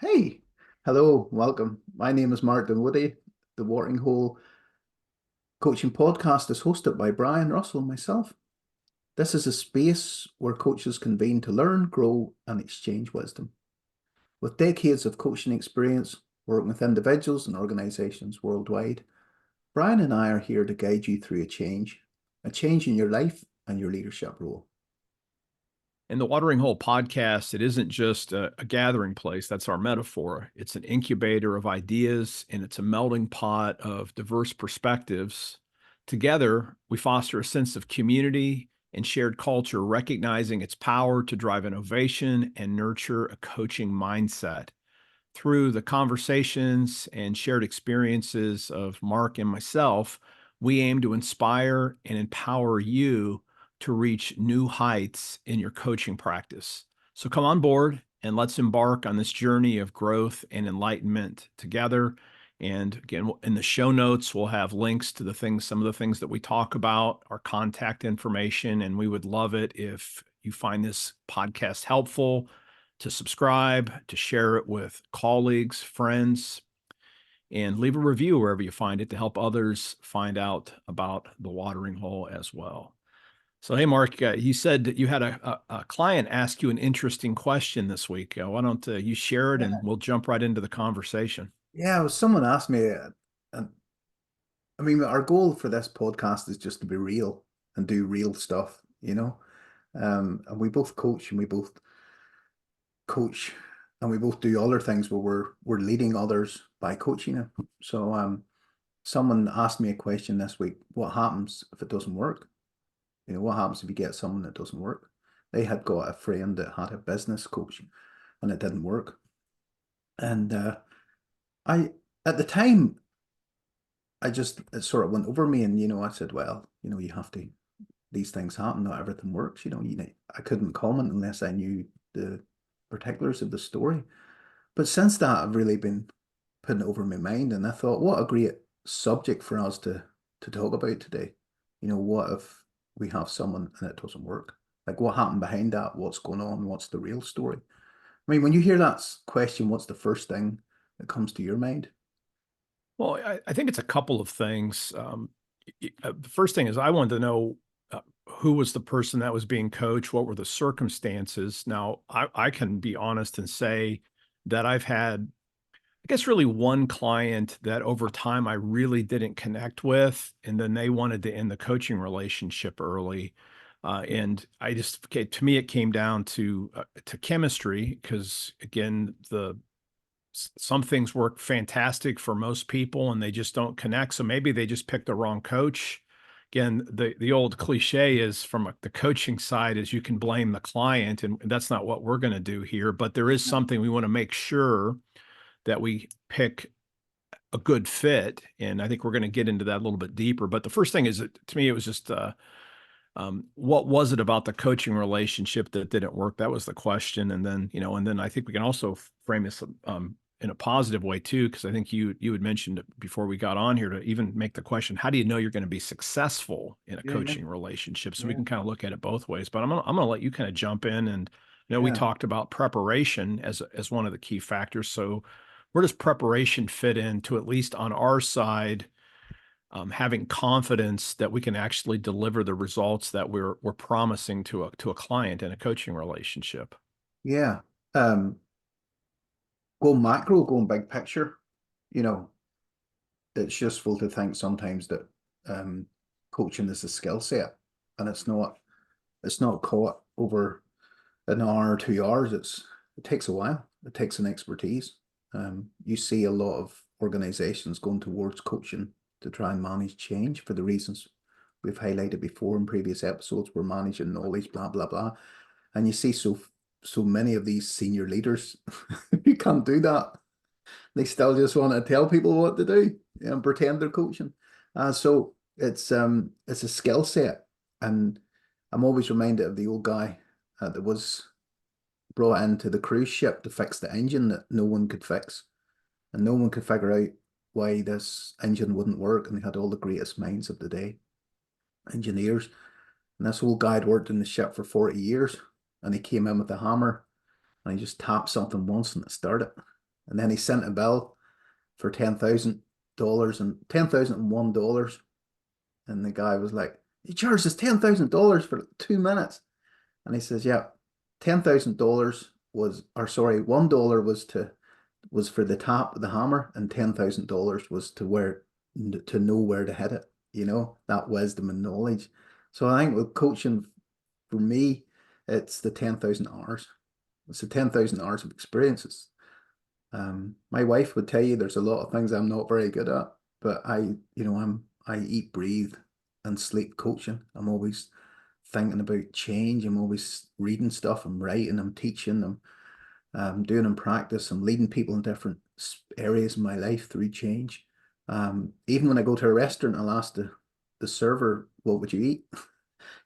Hey, hello, welcome. My name is Mark Dunwoody. The Watering Hole Coaching Podcast is hosted by Brian Russell and myself. This is a space where coaches convene to learn, grow, and exchange wisdom. With decades of coaching experience, working with individuals and organizations worldwide, Brian and I are here to guide you through a change in your life and your leadership role. In the Watering Hole podcast, it isn't just a gathering place. That's our metaphor. It's an incubator of ideas and it's a melting pot of diverse perspectives. Together, we foster a sense of community and shared culture, recognizing its power to drive innovation and nurture a coaching mindset. Through the conversations and shared experiences of Mark and myself, we aim to inspire and empower you to reach new heights in your coaching practice. So come on board and let's embark on this journey of growth and enlightenment together. And again, in the show notes, we'll have links to some of the things that we talk about, our contact information, and we would love it if you find this podcast helpful to subscribe, to share it with colleagues, friends, and leave a review wherever you find it to help others find out about the watering hole as well. So, hey, Mark, you said that you had a client ask you an interesting question this week. Why don't you share it and Yeah, we'll jump right into the conversation? yeah. Someone asked me, and I mean, our goal for this podcast is just to be real and do real stuff, you know. And we both coach and we both coach and we both do other things where we're leading others by coaching them. So someone asked me a question this week, what happens if it doesn't work? You know, what happens if you get someone that doesn't work? They had got a friend that had a business coach and it didn't work. And I at the time I just it sort of went over me and I said, well, you have to these things happen, not everything works, I couldn't comment unless I knew the particulars of the story. But since that, I've really been putting it over my mind, and I thought, what a great subject for us to talk about today. What if we have someone and it doesn't work? Like, what happened behind that? What's going on? What's the real story? I mean, when you hear that question, what's the first thing that comes to your mind? Well, I think it's a couple of things. The first thing is I wanted to know who was the person that was being coached, what were the circumstances. Now, I can be honest and say that I've had, I guess, really one client that over time I really didn't connect with, and then they wanted to end the coaching relationship early. And I just, okay, to me, it came down to chemistry because, again, some things work fantastic for most people and they just don't connect. So maybe they just picked the wrong coach. Again, the old cliche is from the coaching side is you can blame the client, and that's not what we're going to do here. But there is something we want to make sure that we pick a good fit, and I think we're going to get into that a little bit deeper. But the first thing is, to me, it was just what was it about the coaching relationship that didn't work? That was the question, and then I think we can also frame this in a positive way too, because I think you had mentioned it before we got on here to even make the question: how do you know you're going to be successful in a Yeah, yeah, coaching relationship? So we yeah, can kind of look at it both ways. But I'm gonna let you kind of jump in, and we yeah. talked about preparation as one of the key factors. So where does preparation fit into, at least on our side? Having confidence that we can actually deliver the results that we're promising to a client in a coaching relationship. Yeah. Um, Going macro, going big picture, you know, it's useful to think sometimes that um, coaching is a skill set, and it's not caught over an hour or 2 hours. It takes a while. It takes an expertise. You see a lot of organizations going towards coaching to try and manage change for the reasons we've highlighted before in previous episodes. We're managing knowledge, blah blah blah, and you see so many of these senior leaders who can't do that. They still just want to tell people what to do and pretend they're coaching. So it's a skill set, and I'm always reminded of the old guy that was brought into the cruise ship to fix the engine that no one could fix, and no one could figure out why this engine wouldn't work. And they had all the greatest minds of the day, engineers. And this old guy had worked in the ship for 40 years, and he came in with a hammer and he just tapped something once and it started. And then he sent a bill for $10,000 and $10,001. And the guy was like, "You charged us $10,000 for 2 minutes." And he says, "Yeah, $10,000 was, or sorry, $1 was for the tap, the hammer, and $10,000 was to know where to hit it. That wisdom and knowledge." So I think with coaching, for me, it's the 10,000 hours. It's the 10,000 hours of experiences. My wife would tell you there's a lot of things I'm not very good at, but I eat, breathe, and sleep coaching. I'm always thinking about change. I'm always reading stuff. I'm writing. I'm teaching. I'm doing in practice. I'm leading people in different areas of my life through change. Even when I go to a restaurant, I'll ask the server, "What would you eat?"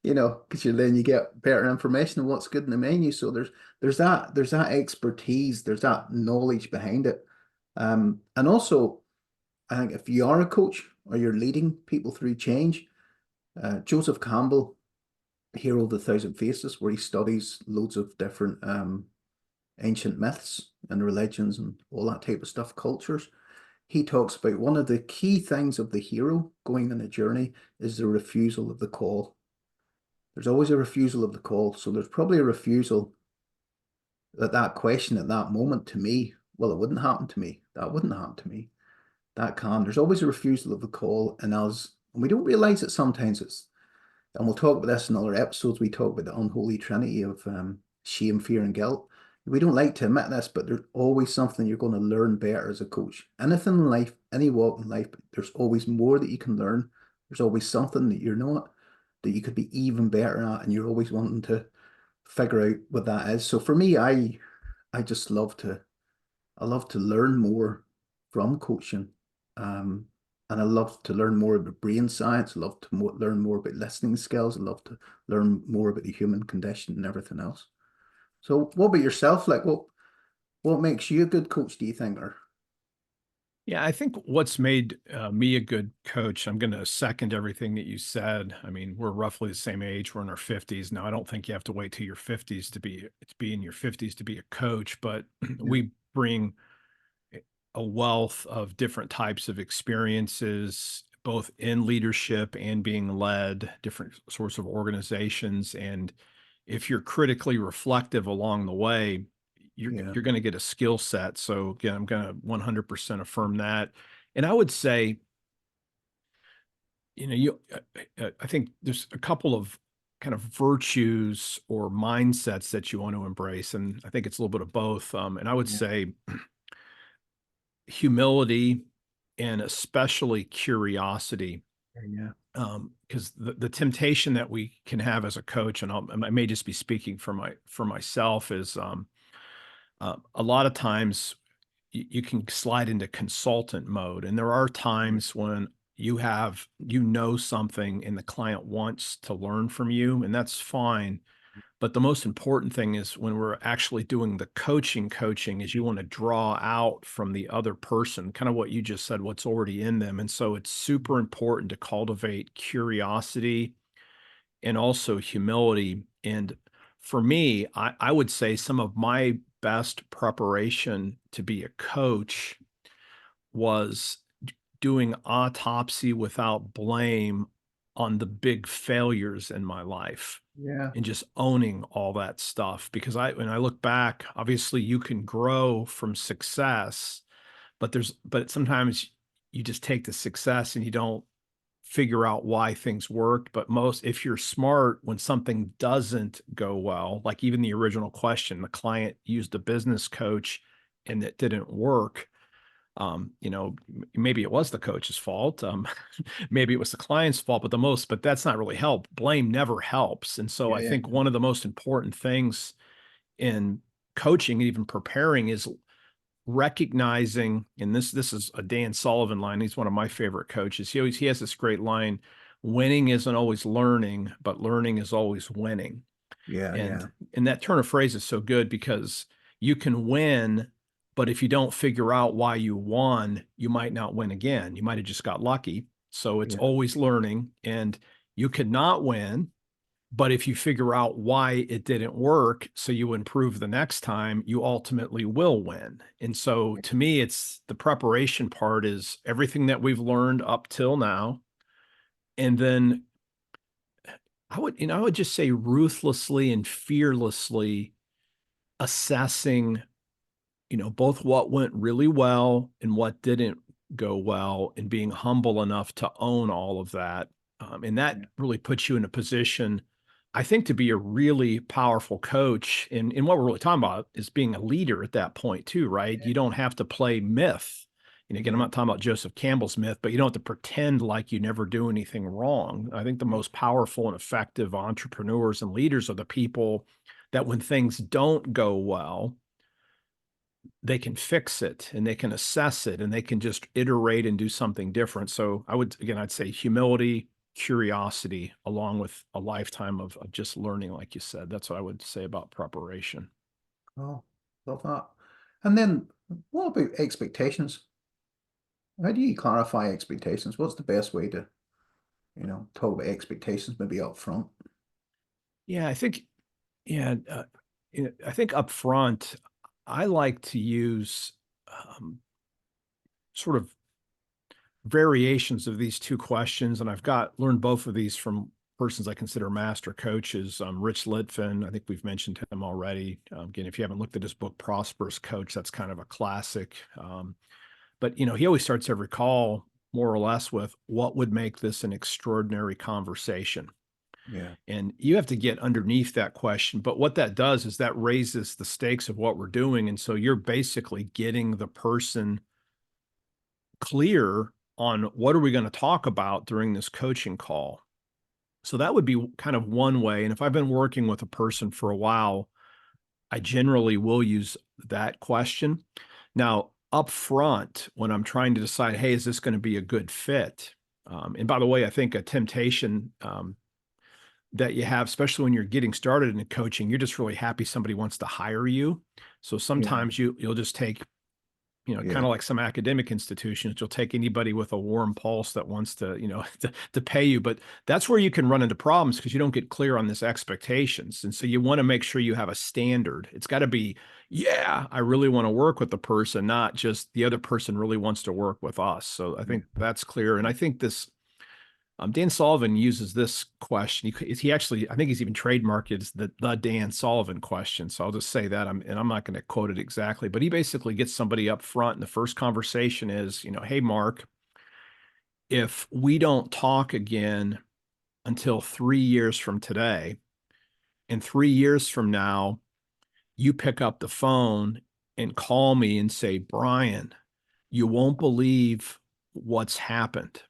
Because then you get better information on what's good in the menu. So there's that expertise, there's that knowledge behind it. And also, I think if you are a coach or you're leading people through change, Joseph Campbell, Hero of the Thousand Faces, where he studies loads of different ancient myths and religions and all that type of stuff, cultures. He talks about one of the key things of the hero going on a journey is the refusal of the call. There's always a refusal of the call. So there's probably a refusal at that question at that moment to me. Well, it wouldn't happen to me. That wouldn't happen to me. That can. There's always a refusal of the call. And we don't realize it sometimes. And we'll talk about this in other episodes. We talk about the unholy trinity of shame, fear, and guilt. We don't like to admit this, but there's always something you're going to learn better as a coach. Anything in life, any walk in life, there's always more that you can learn. There's always something that you're not, that you could be even better at, and you're always wanting to figure out what that is. So for me, I just love to learn more from coaching. And I love to learn more about brain science. I love to learn more about listening skills. I love to learn more about the human condition and everything else. So what about yourself? Like what makes you a good coach, do you think? Or Yeah, I think what's made me a good coach, I'm going to second everything that you said. I mean, we're roughly the same age. We're in our 50s. Now, I don't think you have to wait till your 50s to be in your 50s to be a coach, but yeah, we bring a wealth of different types of experiences, both in leadership and being led, different sorts of organizations. And if you're critically reflective along the way, yeah, you're going to get a skill set. So again, I'm going to 100% affirm that. And I would say, I think there's a couple of kind of virtues or mindsets that you want to embrace. And I think it's a little bit of both. And I would yeah, say humility and especially curiosity, yeah, because the temptation that we can have as a coach, and I may just be speaking for myself, is a lot of times you can slide into consultant mode, and there are yeah, times when you know something and the client wants to learn from you, and that's fine. But the most important thing is when we're actually doing the coaching is you want to draw out from the other person, kind of what you just said, what's already in them. And so it's super important to cultivate curiosity and also humility. And for me, I would say some of my best preparation to be a coach was doing autopsy without blame on the big failures in my life yeah, and just owning all that stuff. Because when I look back, obviously you can grow from success, but sometimes you just take the success and you don't figure out why things worked. But if you're smart, when something doesn't go well, like even the original question, the client used a business coach and it didn't work. Maybe it was the coach's fault. Maybe it was the client's fault, but that's not really help. Blame never helps. And so I yeah, think one of the most important things in coaching and even preparing is recognizing, and this is a Dan Sullivan line. He's one of my favorite coaches. He has this great line: winning isn't always learning, but learning is always winning. yeah, And yeah, that turn of phrase is so good because you can win, but if you don't figure out why you won, you might not win again. You might have just got lucky. So it's yeah, always learning. And you cannot win But if you figure out why it didn't work, so you improve the next time, you ultimately will win. And so to me, it's the preparation part is everything that we've learned up till now. And then I would just say ruthlessly and fearlessly assessing, both what went really well and what didn't go well, and being humble enough to own all of that. And that Yeah. really puts you in a position, I think, to be a really powerful coach. And what we're really talking about is being a leader at that point too, right? Yeah. You don't have to play myth. And again, I'm Yeah. not talking about Joseph Campbell's myth, but you don't have to pretend like you never do anything wrong. I think the Yeah. most powerful and effective entrepreneurs and leaders are the people that when things don't go well, they can fix it and they can assess it and they can just iterate and do something different. So I'd say humility, curiosity, along with a lifetime of just learning, like you said. That's what I would say about preparation. Oh, love that. And then what about expectations? How do you clarify expectations? What's the best way to, talk about expectations maybe up front? Yeah, yeah, I think up front, I like to use um, sort of variations of these two questions, and I've got learned both of these from persons I consider master coaches. Rich Litvin, I think we've mentioned him already. Again, if you haven't looked at his book, Prosperous Coach, that's kind of a classic. But he always starts every call more or less with what would make this an extraordinary conversation. Yeah. And you have to get underneath that question. But what that does is that raises the stakes of what we're doing. And so you're basically getting the person clear on what are we going to talk about during this coaching call. So that would be kind of one way. And if I've been working with a person for a while, I generally will use that question. Now, up front, when I'm trying to decide, hey, is this going to be a good fit? And by the way, I think a temptation that you have, especially when you're getting started in coaching, you're just really happy somebody wants to hire you. So Yeah. sometimes you'll just take, kind Yeah. of like some academic institutions, you'll take anybody with a warm pulse that wants to, to pay you. But that's where you can run into problems because you don't get clear on this expectations. And so you want to make sure you have a standard. It's got to be, yeah, I really want to work with the person, not just the other person really wants to work with us. So I Yeah. think that's clear. And I think this Dan Sullivan uses this question. He actually, I think he's even trademarked it as the Dan Sullivan question. So I'll just say that. I'm not going to quote it exactly, but he basically gets somebody up front, and the first conversation is, hey, Mark, if we don't talk again until 3 years from today, and 3 years from now, you pick up the phone and call me and say, Brian, you won't believe what's happened.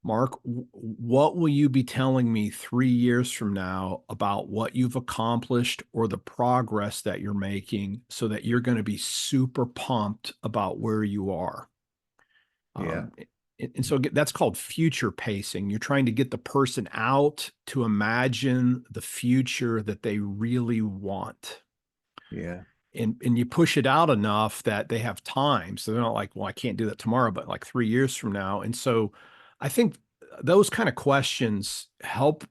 Mark, what will you be telling me 3 years from now about what you've accomplished or the progress that you're making so that you're going to be super pumped about where you are? Yeah. Um, and so that's called future pacing. You're trying to get the person out to imagine the future that they really want. Yeah. And you push it out enough that they have time. So they're not like, well, I can't do that tomorrow, but like 3 years from now. And so I think those kind of questions help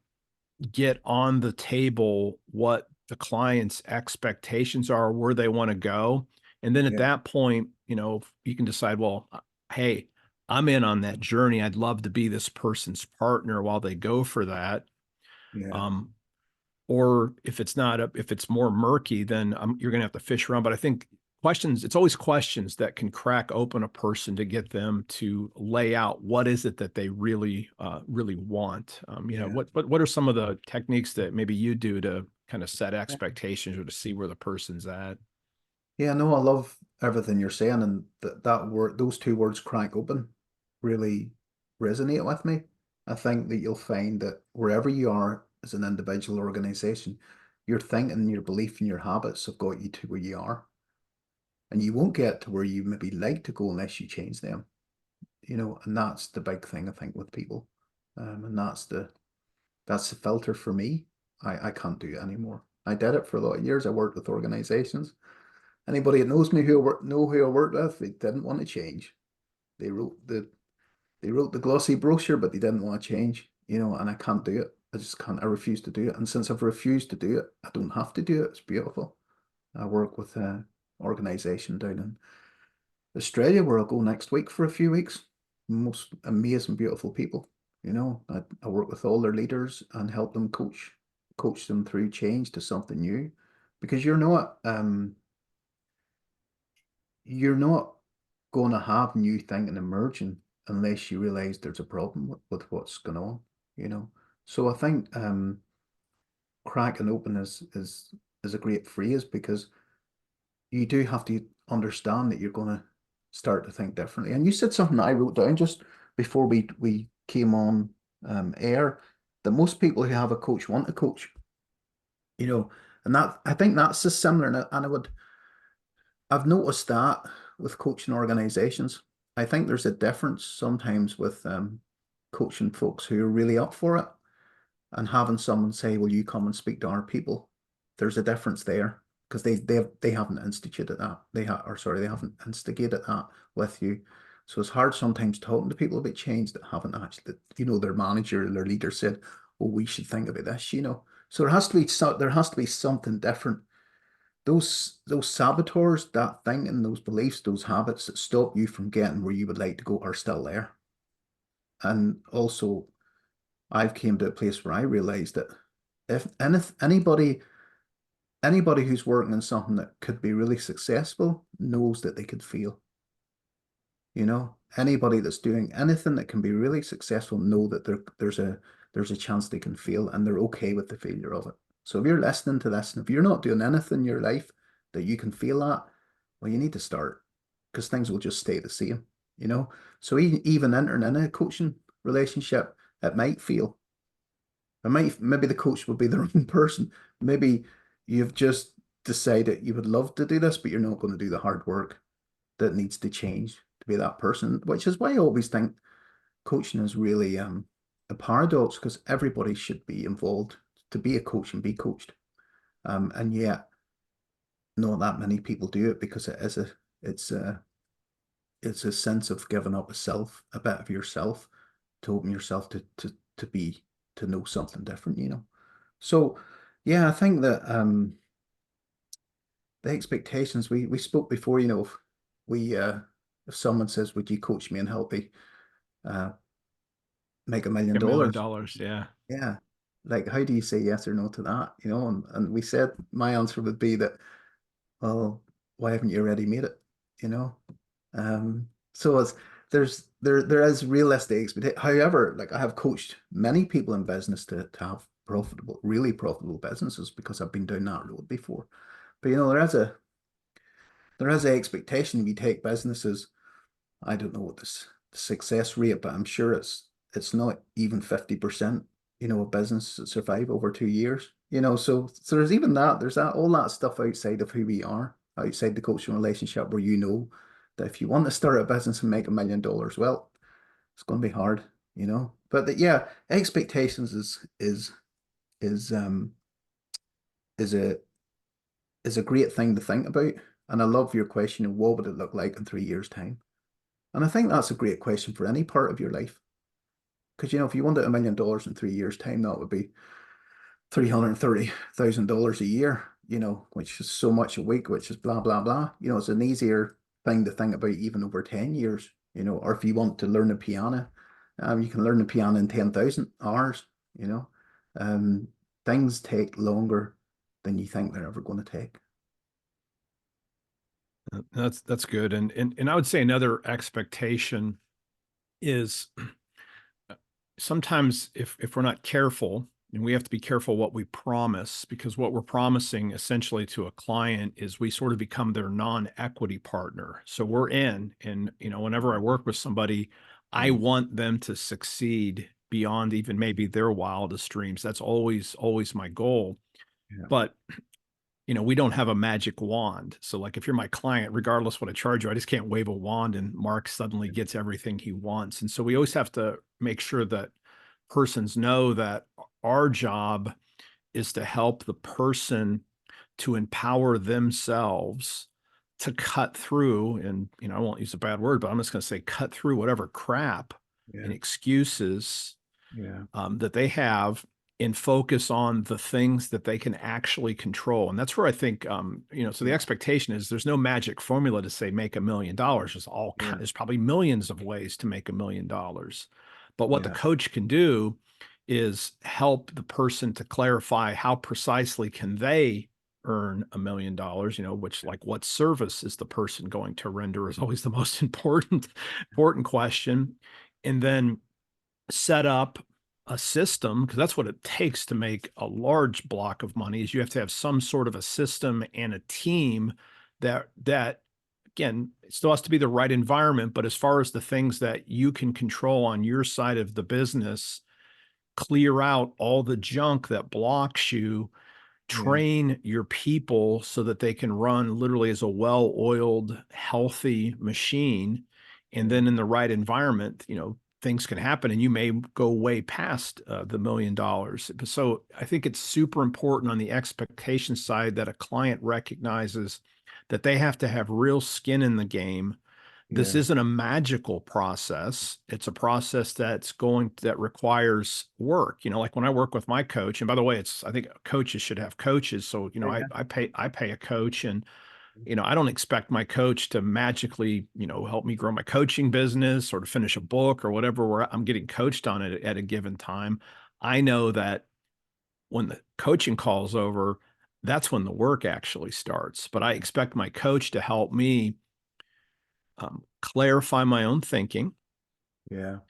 get on the table what the client's expectations are, where they want to go. And then at Yeah. that point, you can decide, well, hey, I'm in on that journey. I'd love to be this person's partner while they go for that. Yeah. Um, or if it's not if it's more murky, then you're going to have to fish around. But I think it's always questions that can crack open a person to get them to lay out what is it that they really want. Yeah. What are some of the techniques that maybe you do to kind of set expectations or to see where the person's at? Yeah, no, I love everything you're saying, and that word, those two words, crack open, really resonate with me. I think that you'll find that wherever you are as an individual organization, your thinking, your belief, and your habits have got you to where you are. And you won't get to where you maybe like to go unless you change them, and that's the big thing I think with people. And that's the filter for me. I can't do it anymore. I did it for a lot of years. I worked with organizations. Anybody that knows me know who I worked with, they didn't want to change. They wrote the glossy brochure, but they didn't want to change, and I can't do it. I just can't. I refuse to do it. And since I've refused to do it, I don't have to do it. It's beautiful. I work with an organization down in Australia where I'll go next week for a few weeks. Most amazing, beautiful people. I work with all their leaders and help them coach them through change to something new. Because you're not going to have new thinking emerging unless you realize there's a problem with what's going on. So I think cracking open is a great phrase because you do have to understand that you're going to start to think differently. And you said something I wrote down just before we came on air, that most people who have a coach want a coach, you know, and that I think that's just similar. And I've noticed that with coaching organizations. I think there's a difference sometimes with coaching folks who are really up for it and having someone say, "Will you come and speak to our people?" There's a difference there because they haven't instituted that. They haven't instigated that with you. So it's hard sometimes talking to people about change that haven't actually, their manager or their leader said, "Oh, we should think about this." So there has to be something different. Those saboteurs, that thing and those beliefs, those habits that stop you from getting where you would like to go are still there. And also I've came to a place where I realized that if anybody who's working on something that could be really successful knows that they could fail. Anybody that's doing anything that can be really successful know that there's a chance they can fail and they're okay with the failure of it. So if you're listening to this and if you're not doing anything in your life that you can fail at, well, you need to start because things will just stay the same, you know? So even entering in a coaching relationship, it might fail. Maybe the coach will be the wrong person. Maybe you've just decided you would love to do this, but you're not going to do the hard work that needs to change to be that person, which is why I always think coaching is really a paradox because everybody should be involved to be a coach and be coached. And yet not that many people do it because it's a it's a sense of giving up a bit of yourself to open yourself to know something different. So yeah, I think that the expectations we spoke before, if we if someone says, "Would you coach me and help me uh make $1 million?" $1 million. Yeah. Yeah. Like how do you say yes or no to that? And we said my answer would be that, well, why haven't you already made it? You know? So there is realistic expectation. However, like I have coached many people in business to have really profitable businesses because I've been down that road before. But there is a expectation if you take businesses. I don't know what the success rate, but I'm sure it's not even 50%, a business that survive over 2 years. So there's even that, there's that all that stuff outside of who we are, outside the coaching relationship where that if you want to start a business and make $1 million, well, it's going to be hard. But yeah, expectations is um is a is a great thing to think about. And I love your question of what would it look like in 3 years' time? And I think that's a great question for any part of your life. Because, if you wanted $1 million in 3 years' time, that would be $330,000 a year, which is so much a week, which is blah, blah, blah. It's an easier thing to think about even over 10 years, or if you want to learn a piano, you can learn the piano in 10,000 hours, you know. Um, Things take longer than you think they're ever going to take. That's good. And I would say another expectation is sometimes if we're not careful, and we have to be careful what we promise, because what we're promising essentially to a client is we sort of become their non-equity partner. So we're in, and whenever I work with somebody, I Mm. want them to succeed beyond even maybe their wildest dreams. That's always my goal. Yeah. But we don't have a magic wand. So like if you're my client, regardless what I charge you, I just can't wave a wand and Mark suddenly gets everything he wants. And so we always have to make sure that persons know that our job is to help the person to empower themselves to cut through, and I won't use a bad word, but I'm just going to say cut through whatever crap Yeah. and excuses Yeah. that they have, and focus on the things that they can actually control. And that's where I think, so the Yeah. expectation is there's no magic formula to say make $1 million. Yeah. There's probably millions of ways to make $1 million. But what the Yeah. coach can do is help the person to clarify how precisely can they earn $1 million, which, like, what service is the person going to render is always the most important question. And then set up a system, because that's what it takes to make a large block of money, is you have to have some sort of a system and a team that again, it still has to be the right environment, but as far as the things that you can control on your side of the business, clear out all the junk that blocks you, Yeah. train your people so that they can run literally as a well-oiled, healthy machine. And Yeah. then in the right environment, things can happen and you may go way past the $1 million. So I think it's super important on the expectation side that a client recognizes that they have to have real skin in the game. This Yeah. isn't a magical process. It's a process that requires work. Like when I work with my coach, and by the way, I think coaches should have coaches. So, Yeah. I pay a coach, and, I don't expect my coach to magically, help me grow my coaching business or to finish a book or whatever where I'm getting coached on it at a given time. I know that when the coaching call's over, that's when the work actually starts. But I expect my coach to help me clarify my own thinking, Yeah.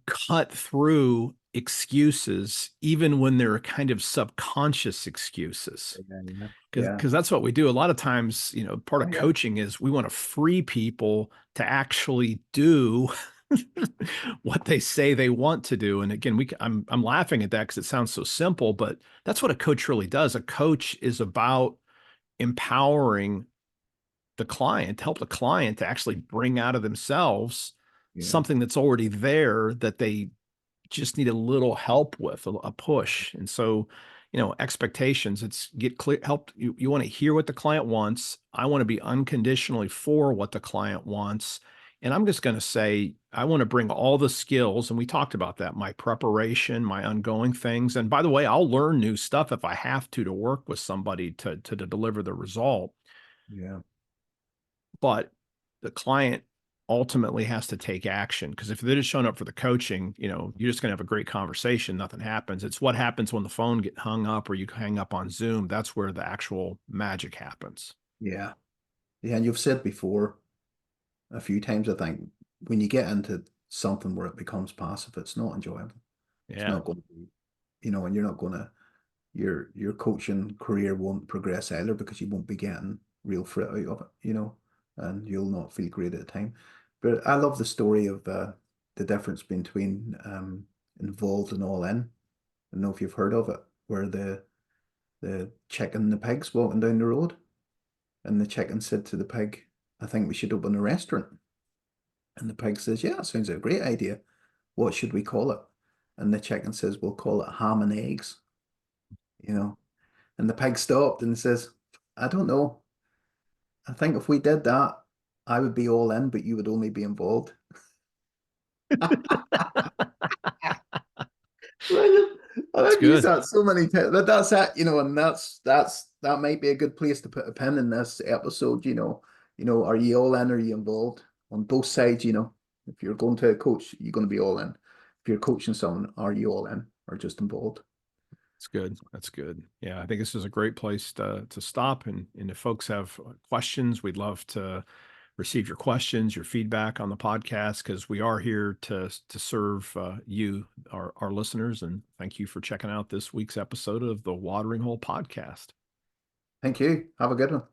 cut through excuses, even when they're kind of subconscious excuses. Yeah. Yeah. Yeah. Because that's what we do. A lot of times, part Oh, of yeah. coaching is we want to free people to actually do what they say they want to do. And again, I'm laughing at that because it sounds so simple, but that's what a coach really does. A coach is about empowering the client, to help the client to actually bring out of themselves Yeah. something that's already there that they just need a little help with, a push. And so, expectations, it's get clear, help you want to hear what the client wants. I want to be unconditionally for what the client wants. And I'm just going to say, I want to bring all the skills. And we talked about that, my preparation, my ongoing things. And by the way, I'll learn new stuff if I have to work with somebody to deliver the result. Yeah. But the client ultimately has to take action, because if they're just showing up for the coaching, you're just going to have a great conversation. Nothing happens. It's what happens when the phone get hung up or you hang up on Zoom. That's where the actual magic happens. Yeah. Yeah. And you've said before a few times, I think, when you get into something where it becomes passive, it's not enjoyable. It's Yeah, not going to be, and you're not going to, your coaching career won't progress either because you won't be getting real fruit out of it, and you'll not feel great at the time. But I love the story of the difference between involved and all in. I don't know if you've heard of it, where the chicken and the pig's walking down the road, and the chicken said to the pig, "I think we should open a restaurant." And the pig says, "Yeah, that sounds like a great idea. What should we call it?" And the chicken says, "We'll call it ham and eggs, you know." And the pig stopped and says, "I don't know. I think if we did that, I would be all in, but you would only be involved." Brilliant. And it's I've used good. that so many times. That's it, and that might be a good place to put a pin in this episode. Are you all in or are you involved? On both sides. If you're going to a coach, you're going to be all in. If you're coaching someone, are you all in or just involved? It's good. That's good. Yeah, I think this is a great place to stop. And if folks have questions, we'd love to receive your questions, your feedback on the podcast, because we are here to serve you, our listeners. And thank you for checking out this week's episode of the Watering Hole Podcast. Thank you. Have a good one.